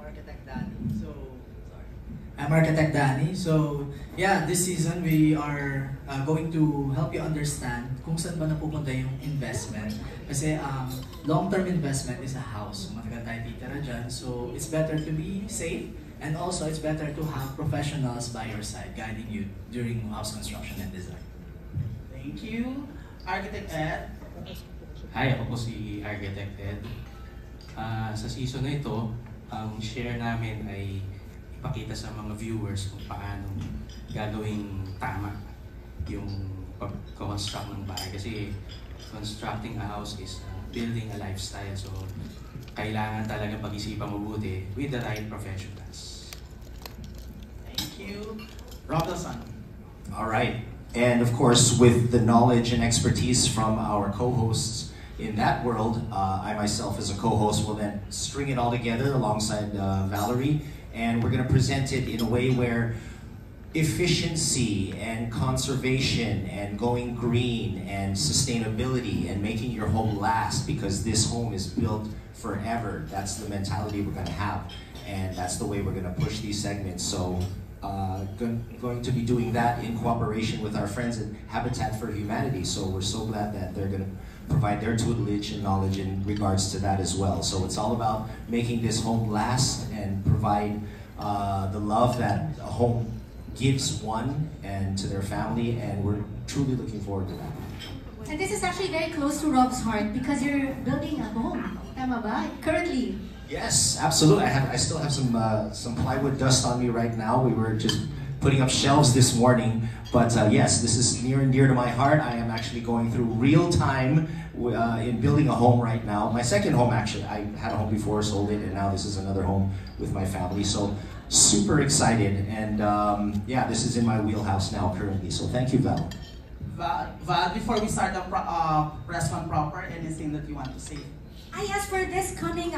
Architect Danny. I'm Architect Danny. So, yeah, this season we are going to help you understand kung saan ba napupunta yung investment. Kasi long-term investment is a house. Matagal tayo titira dyan. So, it's better to be safe, and also it's better to have professionals by your side guiding you during house construction and design. Thank you. Architect Ed. Hi, ako po si Architect Ed. Sa season na ito, ang share namin ay ipakita sa mga viewers kung paano gagawing tama yung pag-construct ng bahay. Kasi constructing a house is building a lifestyle. So, kailangan talaga pag-isipan mabuti with the right professionals. Thank you. Robinson. All right. And of course, with the knowledge and expertise from our co-hosts in that world, I myself as a co-host will then string it all together alongside Valerie. And we're going to present it in a way where efficiency and conservation and going green and sustainability and making your home last, because this home is built forever. That's the mentality we're going to have. And that's the way we're going to push these segments. So going to be doing that in cooperation with our friends at Habitat for Humanity. So we're so glad that they're going to provide their tutelage and knowledge in regards to that as well. So it's all about making this home last and provide the love that a home gives one and to their family, and we're truly looking forward to that. And this is actually very close to Rob's heart because you're building a home, tama ba? Currently. Yes, absolutely. I still have some plywood dust on me right now. We were just putting up shelves this morning, but yes, this is near and dear to my heart. I am actually going through real time in building a home right now. My second home, actually. I had a home before, sold it, and now this is another home with my family. So super excited, and yeah, this is in my wheelhouse now currently. So thank you, Val. Val, before we start the press one proper, anything that you want to say? Yes, for this coming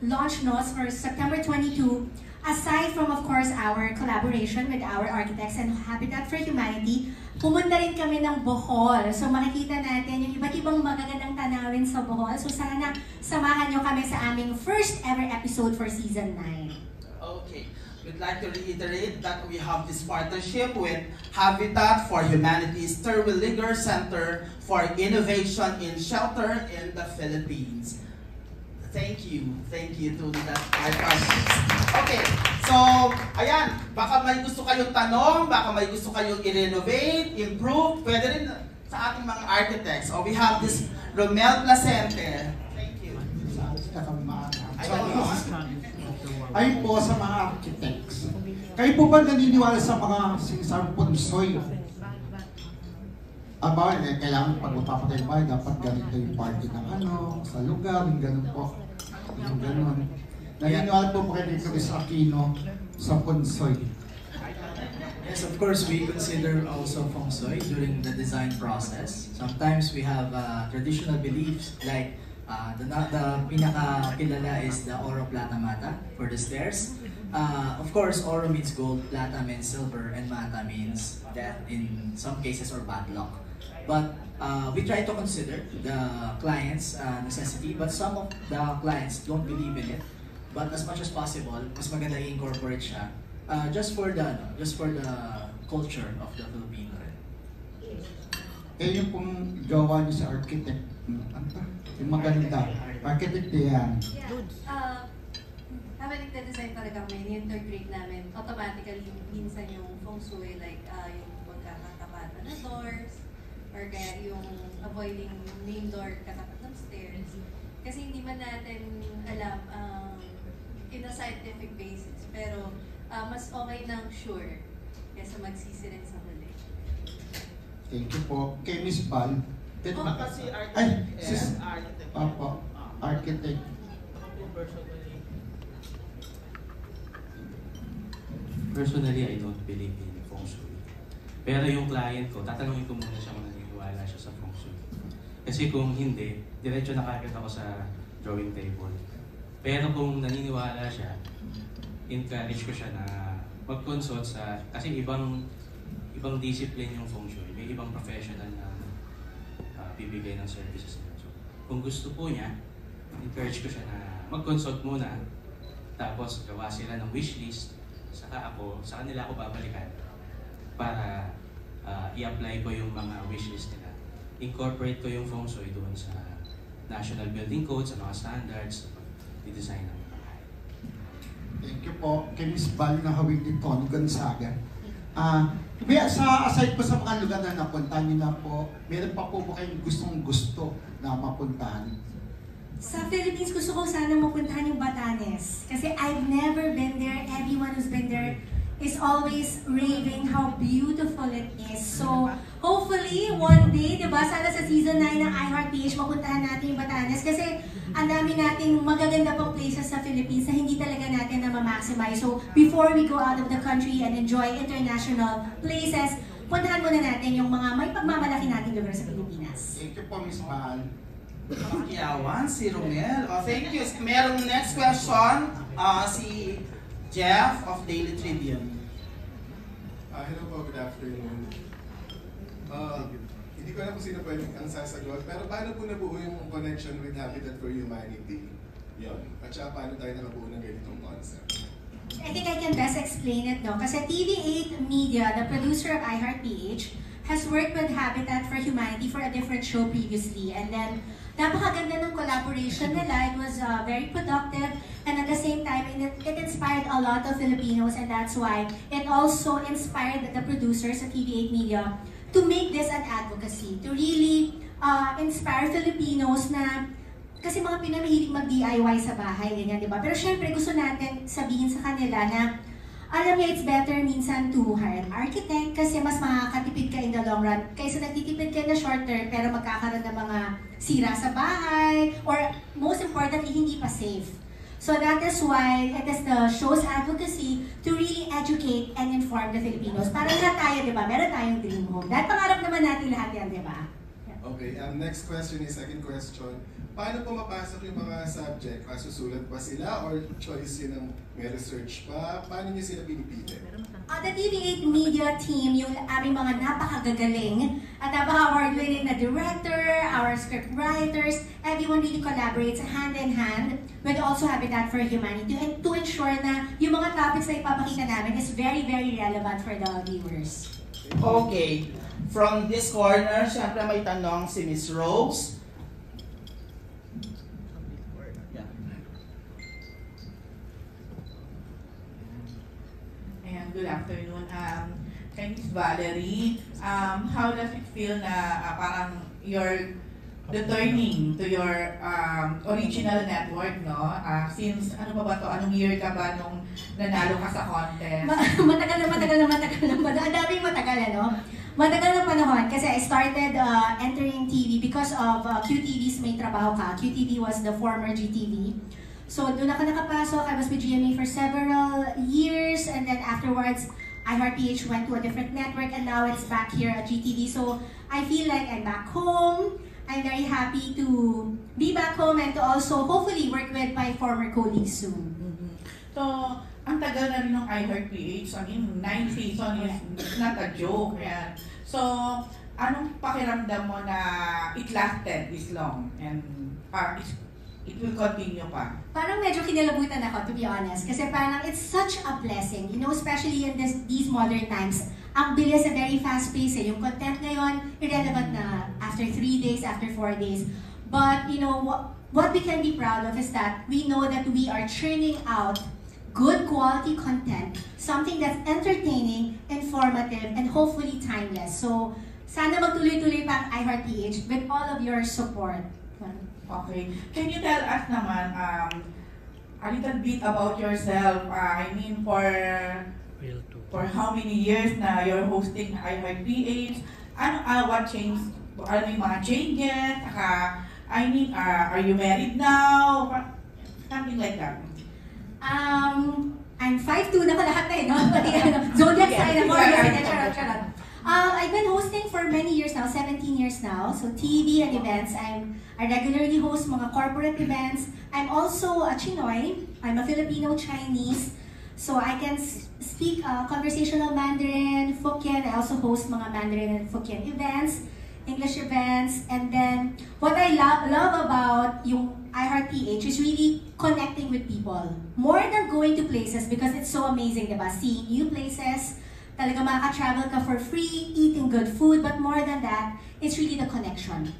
launch notes for September 22, aside from, of course, our collaboration with our architects and Habitat for Humanity, pumunta rin kami ng Bohol. So makikita natin yung iba't ibang magagandang tanawin sa Bohol. So sana samahan nyo kami sa aming first ever episode for Season 9. Okay. We'd like to reiterate that we have this partnership with Habitat for Humanity's Terwilliger Center for Innovation in Shelter in the Philippines. Thank you to that partners. Okay, so ayan, baka may gusto kayong tanong, baka may gusto kayong i-renovate, improve, pwede rin sa ating mga architects. So we have this Romel Placente. Thank you. Ayun po sa mga architects. Kayo po ba naniniwala sa mga sinasabing punsoy? Aba, kailangan pag mapapatay ba, dapat ganito yung party ng sa lugar, yung ganun po. Yung ganun. Naniniwala po kayo dito sa Aquino sa punsoy. Yes, of course, we consider also feng shui during the design process. Sometimes we have traditional beliefs like the pinaka-kilala is the Oro Plata Mata for the stairs. Of course, Oro means gold, Plata means silver, and Mata means death in some cases or bad luck. But we try to consider the client's necessity, but some of the clients don't believe in it. But as much as possible, mas maganda i-incorporate siya just for the culture of the Filipino. Yung pong gawa niyo sa architect, yung maganda, architect yan. Yeah. Habang nagda-design talaga kami, ni-integrate namin automatically minsan yung feng shui, like yung pagkakatapatan ng doors, or kaya yung avoiding main door katapat ng stairs. Kasi hindi man natin alam in a scientific basis, pero mas okay nang sure kaysa magsisi rin sa huli. Thank you po. Kay Miss Val. Kasi architect. Opo, architect. Personally, I don't believe in feng shui. Pero yung client ko, tatanungin ko muna siya kung naniniwala siya sa feng shui. Kasi kung hindi, diretso na kagad ako sa drawing table. Pero kung naniniwala siya, encourage ko siya na mag-consult sa, kasi ibang discipline yung feng shui. May ibang professional na bibigay ng services nila. So, kung gusto po niya, encourage ko siya na mag-consult muna. Tapos gawa sila ng wishlist, saka sa kanila ako babalikan para i-apply ko yung mga wishlist nila. Incorporate ko yung feng shui doon sa National Building Code, sa mga standards, sa pag-design ng bahay. Thank you po kay Miss Val na hawig ni Tony Gonzaga. Aside po sa mga lugar na napuntahan niyo na po, meron pa po ba kayong gustong-gusto na mapuntahan? Sa Philippines, gusto ko sana mapuntahan yung Batanes. Kasi I've never been there. Everyone who's been there is always raving how beautiful it is. So, hopefully, one day, diba, sana sa season 9 ng iHeartPH, mapuntahan natin yung Batanes. Kasi ang dami nating magaganda pang places sa Philippines na hindi talaga natin na ma-maximize. So, before we go out of the country and enjoy international places, puntahan muna natin yung mga may pagmamalaki nating lugar sa Pilipinas. Thank you po, Miss Val. Pakiawan, si Romel. Thank you. Merong next question, si Jeff of Daily Tribune. Hello po, good afternoon. Hindi ko alam kung sino pwedeng ang sasagot, pero paano po nabuo yung connection with Habitat for Humanity? Yun. At saka paano tayo nakabuo ng ganitong concept? I think I can best explain it, no? Kasi TV8 Media, the producer of iHeartPH, has worked with Habitat for Humanity for a different show previously. And then, napakaganda ng collaboration nila. It was very productive. And at the same time, it inspired a lot of Filipinos. And that's why it also inspired the producers at TV8 Media to make this an advocacy. To really inspire Filipinos na, kasi mga Pinoy mahilig mag-DIY sa bahay, ganyan, di ba? Pero syempre, gusto natin sabihin sa kanila na alam niya, it's better minsan to hire an architect kasi mas makakatipid ka in the long run kaysa nagtitipid ka na short term pero magkakaroon ng mga sira sa bahay or most importantly, hindi pa safe. So that is why it is the show's advocacy to really educate and inform the Filipinos. Para lahat tayo, di ba? Meron tayong dream home. Dahil pangarap naman natin lahat yan, di ba? Okay, next question is second question. Paano po mapasok yung mga subject? Susulat ba sila or choice yun ng may research pa? Paano niyo sila pinipili? The TV8 Media team, yung aming mga napakagagaling at napaka-award-winning na director, our script writers, everyone really collaborates hand in hand with also Habitat for Humanity and to ensure na yung mga topics na ipapakita namin is very, very relevant for the viewers. Okay. From this corner, syempre may tanong si Miss Rose. And good afternoon. Kay Miss Valerie, how does it feel na parang you're returning to your original network, no? Since, ano ba to? Anong year ka ba nung nanalo ka sa contest? Matagal na. Ang daming matagal, ano? Matagal na panahon kasi I started entering TV because of QTV's May Trabaho Ka. QTV was the former GTV. So doon ako nakapasok. I was with GMA for several years and then afterwards, iHeartPH went to a different network and now it's back here at GTV. So I feel like I'm back home. I'm very happy to be back home and to also hopefully work with my former colleagues soon. So, ang tagal na rin ng iHeartPH. I mean, 9 season is not a joke. Yan. So, anong pakiramdam mo na it lasted this long and it will continue pa? Parang medyo kinalabutan ako, to be honest. Kasi parang it's such a blessing. You know, especially in these modern times. Ang bilis and very fast-paced. Yung content ngayon, irrelevant na after 3 days, after 4 days. But, you know, what we can be proud of is that we know that we are churning out good quality content, something that's entertaining, informative, and hopefully timeless. So, sana magtuloy-tuloy pa ang iHeartPH with all of your support. Okay. Can you tell us naman a little bit about yourself? I mean, for how many years na you're hosting iHeartPH? What changed? Ano yung mga changes? I mean, are you married now? Something like that. I'm 5'2" na ko lahat eh, no? Pati zodiac sign ako. Charot. I've been hosting for many years now, 17 years now. So TV and events. I regularly host mga corporate events. I'm also a Chinoy. I'm a Filipino-Chinese. So I can speak conversational Mandarin, Hokkien. I also host mga Mandarin and Hokkien events. English events, and then what I love about yung iHeartPH is really connecting with people. More than going to places because it's so amazing, diba? Seeing new places, talaga makaka-travel ka for free, eating good food, but more than that, it's really the connection.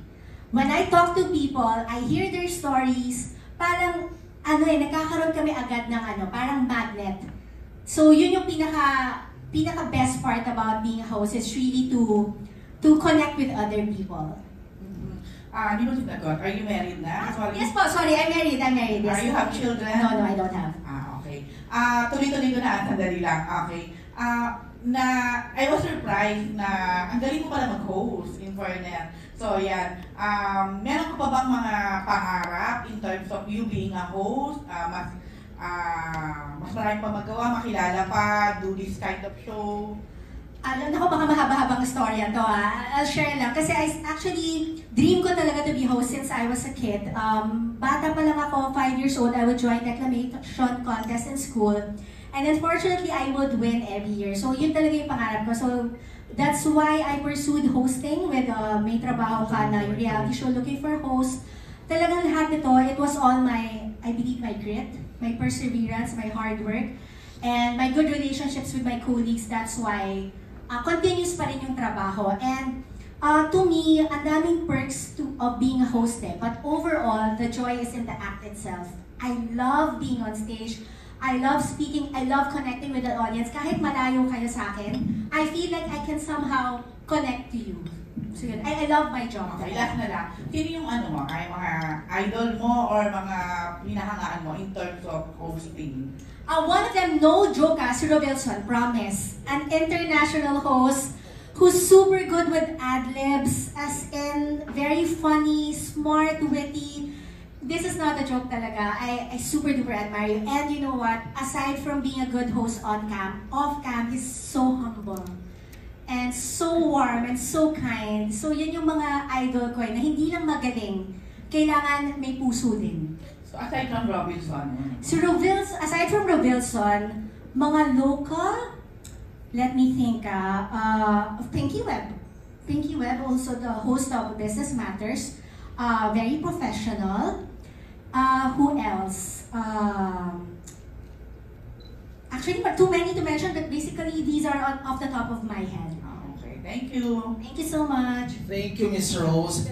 When I talk to people, I hear their stories, parang nagkakaroon kami agad ng parang magnet. So yun yung pinaka best part about being a host is really to connect with other people. Di mo sinagot, are you married na? Sorry. Yes po, sorry, I'm married. Yes. You have children? No, I don't have. Okay. Tuloy-tuloy ko na, sandali lang. Okay. I was surprised na ang galing mo pala mag-host in fairness. So yan, meron ka pa bang mga pangarap in terms of you being a host? Mas marami pa magawa, makilala pa, do this kind of show? Alam na ko baka mahaba-habang story to I'll share lang. Kasi actually, dream ko talaga to be host since I was a kid. Bata pa lang ako, 5 years old, I would join declamation contest in school. And unfortunately, I would win every year. So yun talaga yung pangarap ko. So that's why I pursued hosting with May Trabaho Ka na yung reality show Looking for Host. Talagang lahat nito, it was all I believe my grit, my perseverance, my hard work, and my good relationships with my colleagues. That's why continuous pa rin yung trabaho. And to me, ang daming perks of being a host But overall, the joy is in the act itself. I love being on stage. I love speaking. I love connecting with the audience. Kahit malayo kayo sa akin, I feel like I can somehow connect to you. So yun, I love my job. Okay, last na lang. Sino yung mga idol mo or mga pinahangaan mo in terms of hosting? One of them, no joke, si Rovilson, promise. An international host who's super good with ad-libs, as in very funny, smart, witty. This is not a joke talaga. I super duper admire you. And you know what? Aside from being a good host on cam, off cam, he's so humble. And so warm and so kind. So yun yung mga idol ko na hindi lang magaling, kailangan may puso din. So aside from Robinson? Aside from Rovilson, mga local, let me think, of Pinky Webb. Pinky Webb, also the host of Business Matters, very professional. Who else? Actually, too many to mention, but basically these are off the top of my head. Okay, thank you. Thank you so much. Thank you, Ms. Rose.